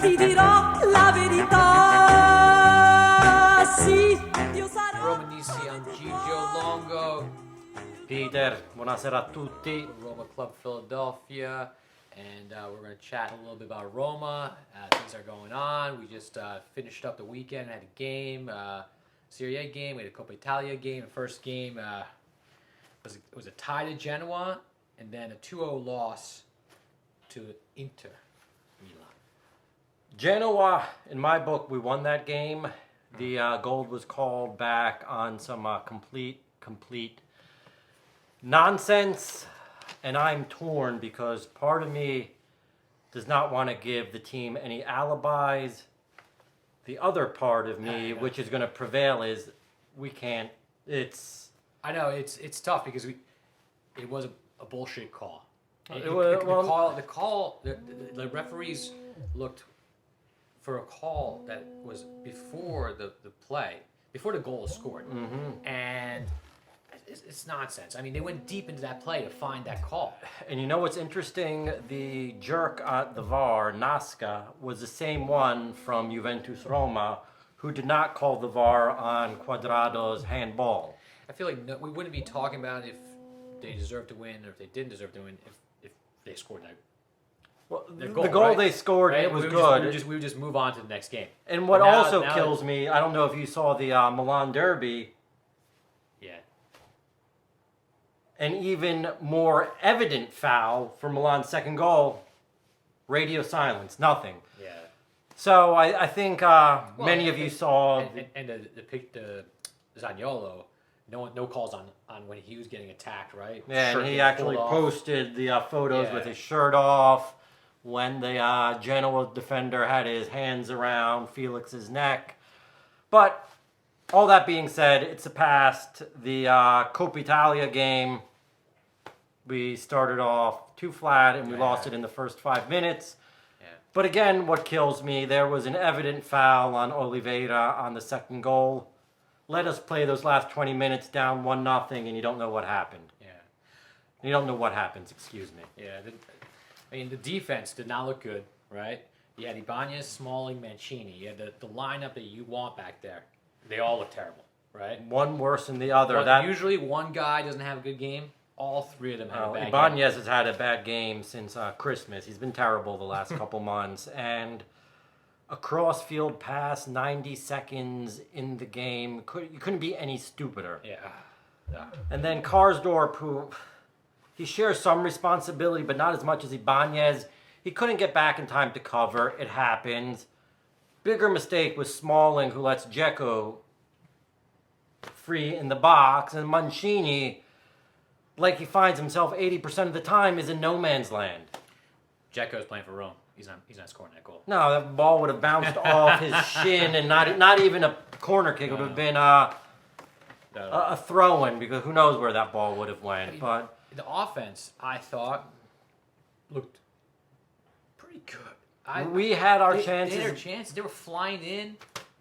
ti dirò la verità. Sì, io sarò Romanisi, I'm Gigio Longo, Peter, buonasera a tutti. Roma Club Philadelphia, and we're going to chat a little bit about Roma. Things are going on. We just finished up the weekend, had a game, Serie A game, we had a Coppa Italia game. The first game it was a tie to Genoa, and then a 2-0 loss to Inter Milan. Genoa, in my book, we won that game. The goal was called back on some complete nonsense, and I'm torn because part of me does not want to give the team any alibis. The other part of me, which is going to prevail, is we can't. I know it's tough because it was a bullshit call. The referees looked for a call that was before the play, before the goal was scored, and it's nonsense. I mean, they went deep into that play to find that call. And you know what's interesting? The jerk at the VAR, Nasca, was the same one from Juventus Roma who did not call the VAR on Cuadrado's handball. I feel like we wouldn't be talking about if they deserved to win or if they didn't deserve to win if they scored that. Well, goal, the goal right? they scored, Right? it was good. We would just move on to the next game. And what But now- also now kills me, I don't know if you saw the Milan Derby, Yeah. an even more evident foul for Milan's second goal, radio silence, nothing. Yeah. So I think many of you saw... And the Zaniolo, no calls on when he was getting attacked, right? Yeah, Shirt and he getting actually pulled off. posted the photos Yeah. with his shirt off when the Genoa defender had his hands around Felix's neck. But all that being said, it's a past. The Coppa Italia game, we started off too flat and we lost it in the first 5 minutes. Yeah. But again, what kills me, there was an evident foul on Oliveira on the second goal. Let us play those last 20 minutes down 1-0 and you don't know what happened. Yeah. You don't know what happens, excuse me. Yeah. The defense did not look good, right? You had Ibanez, Smalling, Mancini. You had the lineup that you want back there. They all look terrible, right? One worse than the other. Usually one guy doesn't have a good game. All three of them have a bad game. Ibanez has had a bad game since Christmas. He's been terrible the last couple months. And a cross-field pass, 90 seconds in the game. You couldn't be any stupider. Yeah. And then Karsdorp, who he shares some responsibility, but not as much as Ibanez. He couldn't get back in time to cover. It happens. Bigger mistake was Smalling, who lets Dzeko free in the box. And Mancini, like he finds himself 80% of the time, is in no man's land. Dzeko's playing for Rome. He's not scoring that goal. No, that ball would have bounced off his shin and not even a corner kick. It would have been a throw-in, because who knows where that ball would have went. But the offense, I thought, looked pretty good. We had our They chances. had their chances. They were flying in,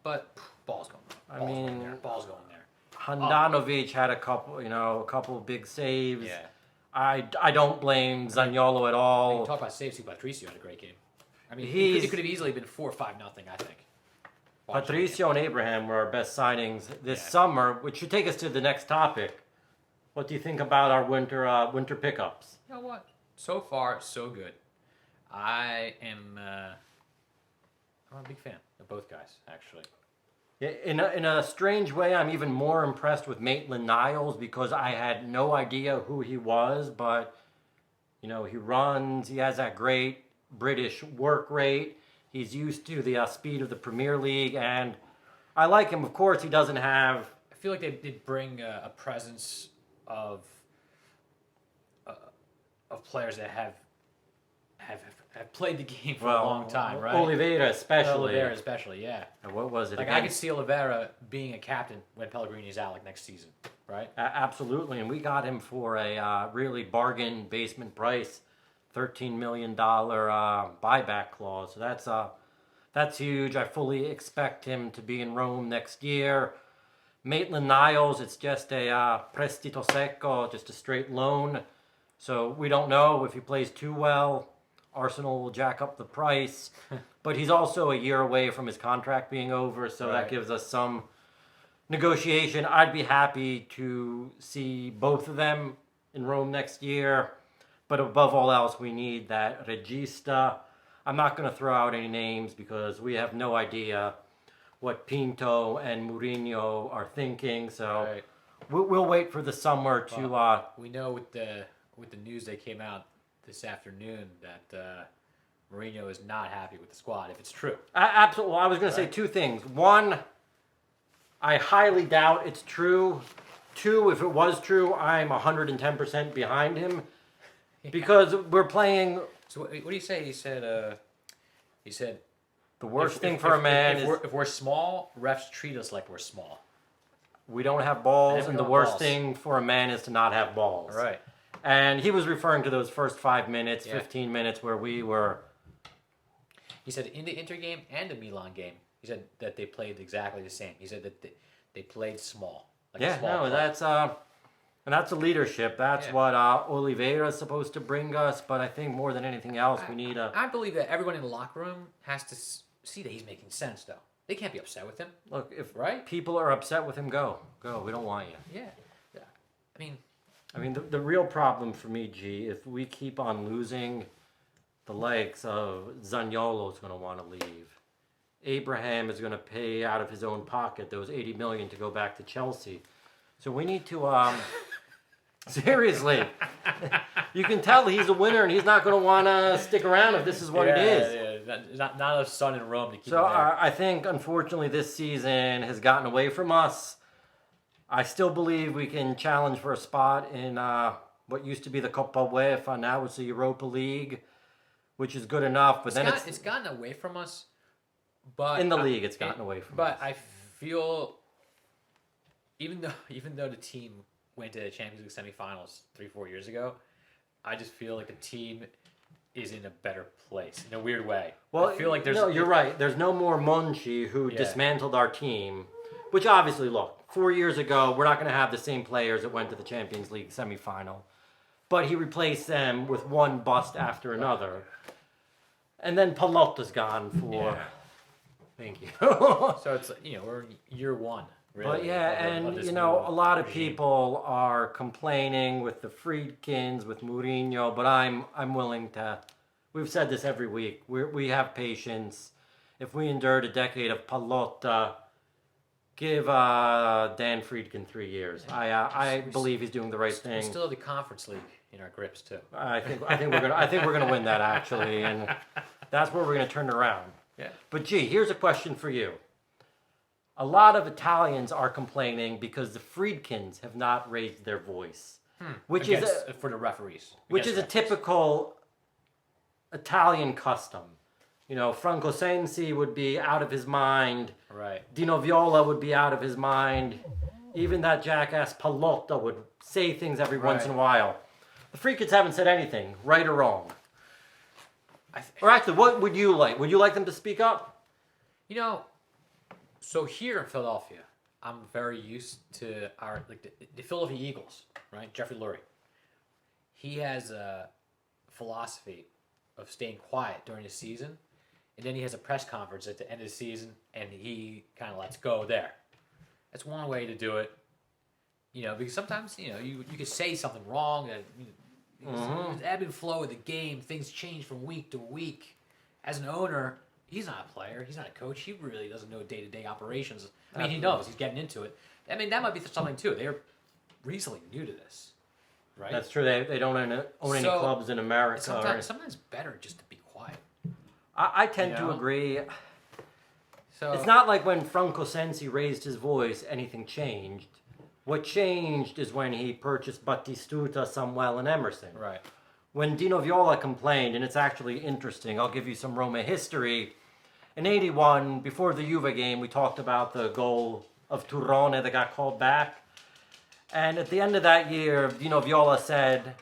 but ball's going there. Ball's going there. Handanovic had a couple of big saves. Yeah. I don't blame Zaniolo at all. You talk about saves. Patricio had a great game. I mean, He's- it could have easily been 4 or 5-0. I think. Patricio and Abraham were our best signings this Yeah. summer, which should take us to the next topic. What do you think about our winter pickups? You know what? So far, so good. I'm a big fan of both guys, actually. In a strange way, I'm even more impressed with Maitland-Niles because I had no idea who he was, but he runs, he has that great British work rate, he's used to the speed of the Premier League, and I like him. Of course, he doesn't have... I feel like they bring a presence of players that have played the game for a long time, right? Oliveira especially. Yeah. And what was it? Like, I could see Oliveira being a captain when Pellegrini's out, like, next season, right? Absolutely, and we got him for a really bargain basement price, $13 million buyback clause. So that's huge. I fully expect him to be in Rome next year. Maitland-Niles, it's just a prestito secco, just a straight loan. So we don't know if he plays too well. Arsenal will jack up the price. But he's also a year away from his contract being over, so that gives us some negotiation. I'd be happy to see both of them in Rome next year. But above all else, we need that regista. I'm not going to throw out any names because we have no idea what Pinto and Mourinho are thinking. So we'll wait for the summer to... we know with the news that came out this afternoon that Mourinho is not happy with the squad, if it's true. Absolutely. Well, I was going to say two things. One, I highly doubt it's true. Two, if it was true, I'm 110% behind him. Because we're playing... So what do you say? He said the worst thing for a man is... If we're small, refs treat us like we're small. We don't have balls, and the worst thing for a man is to not have balls. Right. And he was referring to those first 5 minutes, 15 minutes where we were... He said in the Inter game and the Milan game, he said that they played exactly the same. He said that they played small. Like a small club. That's... And that's a leadership. That's what Oliveira is supposed to bring us. But I think more than anything else, we need a... I believe that everyone in the locker room has to see that he's making sense, though. They can't be upset with him. Look, if people are upset with him, go. We don't want you. Yeah. I mean, the real problem for me, G, if we keep on losing, the likes of Zaniolo is going to want to leave. Abraham is going to pay out of his own pocket those $80 million to go back to Chelsea. So we need to... Seriously. You can tell he's a winner and he's not going to want to stick around if this is what it is. Yeah. Not a son in Rome to keep him So there. I think, unfortunately, this season has gotten away from us. I still believe we can challenge for a spot in what used to be the Coppa UEFA. Now it's the Europa League, which is good enough. But it's gotten away from us. But in the league, it's gotten away from us. But I feel, even though the team went to the Champions League semifinals 3-4 years ago, I just feel like the team is in a better place in a weird way. Well, I feel like there's... No, you're right. There's no more Monchi who dismantled our team, which obviously, look, 4 years ago, we're not going to have the same players that went to the Champions League semifinal. But he replaced them with one bust after another. And then Palotta's gone for... Yeah. Thank you. So it's, we're in year one. Really, but a lot of people are complaining with the Friedkins, with Mourinho, but I'm willing to. We've said this every week. We have patience. If we endured a decade of Palotta, give Dan Friedkin 3 years. I believe he's doing the right thing. We still have the Conference League in our grips too. I think we're gonna win that actually, and that's where we're gonna turn it around. Yeah. But gee, here's a question for you. A lot of Italians are complaining because the Friedkins have not raised their voice, which is for the referees. Which is a typical Italian custom. Franco Sensi would be out of his mind. Right. Dino Viola would be out of his mind. Even that jackass Palotta would say things every once in a while. The Friedkins haven't said anything, right or wrong. Or actually, what would you like? Would you like them to speak up? So here in Philadelphia, I'm very used to the Philadelphia Eagles, right? Jeffrey Lurie. He has a philosophy of staying quiet during the season, and then he has a press conference at the end of the season, and he kind of lets go there. That's one way to do it, because sometimes you could say something wrong, that the ebb and flow of the game, things change from week to week. As an owner, he's not a player. He's not a coach. He really doesn't know day-to-day operations. He knows. He's getting into it. That might be something, too. They're recently new to this, right? That's true. They don't own any clubs in America. Sometimes better just to be quiet. I tend to agree. So it's not like when Franco Sensi raised his voice, anything changed. What changed is when he purchased Battistuta, Samuel, and Emerson. Right. When Dino Viola complained, and it's actually interesting, I'll give you some Roma history. In '81, before the Juve game, we talked about the goal of Turrone that got called back. And at the end of that year, Dino Viola said,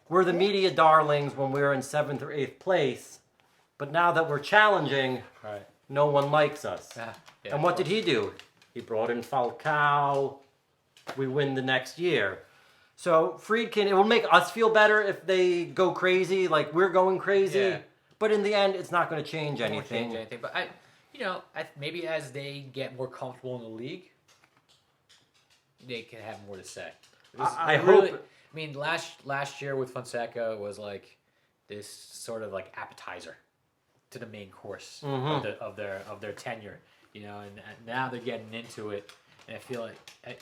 we're the media darlings when we're in 7th or 8th place, but now that we're challenging, no one likes us. And what did he do? He brought in Falcao. We win the next year. So Friedkin, it will make us feel better if they go crazy, like we're going crazy. Yeah. But in the end, it's not going to change Won't anything. change anything. But maybe as they get more comfortable in the league, they can have more to say. I hope. I mean, last year with Fonseca was like this sort of like appetizer to the main course of their tenure, and now they're getting into it, and I feel like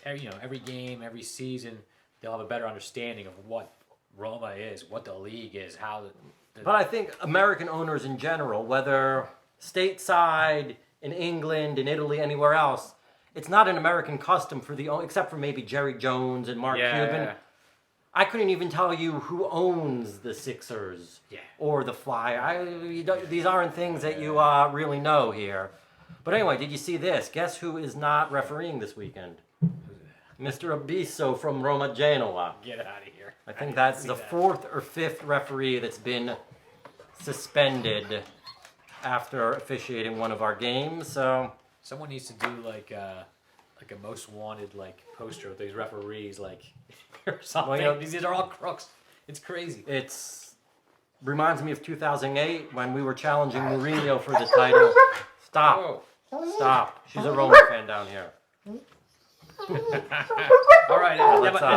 every game, every season, they'll have a better understanding of what Roma is, what the league is, how. But I think American owners in general, whether stateside, in England, in Italy, anywhere else, it's not an American custom except for maybe Jerry Jones and Mark Cuban. Yeah. I couldn't even tell you who owns the Sixers or the Fly. These aren't things that you really know here. But anyway, did you see this? Guess who is not refereeing this weekend? Mr. Abisso from Roma Genoa. Get out of here. I think that's the fourth or fifth referee that's been suspended after officiating one of our games. So someone needs to do like a most wanted poster with these referees or something. Well, these are all crooks. It's crazy. It's reminds me of 2008 when we were challenging Mourinho for the title. Stop. Whoa. Stop. She's a Roma fan down here. All right,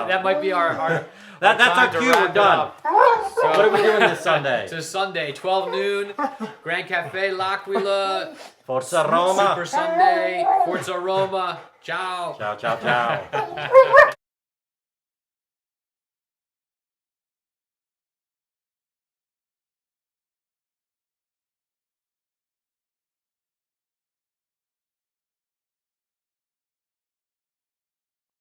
that might be our That's our time to cue. wrap We're it done. up. What are we doing this Sunday? So Sunday, 12 noon, Grand Cafe L'Aquila, Forza Roma. Super Sunday, Forza Roma. Ciao. Ciao, ciao, ciao.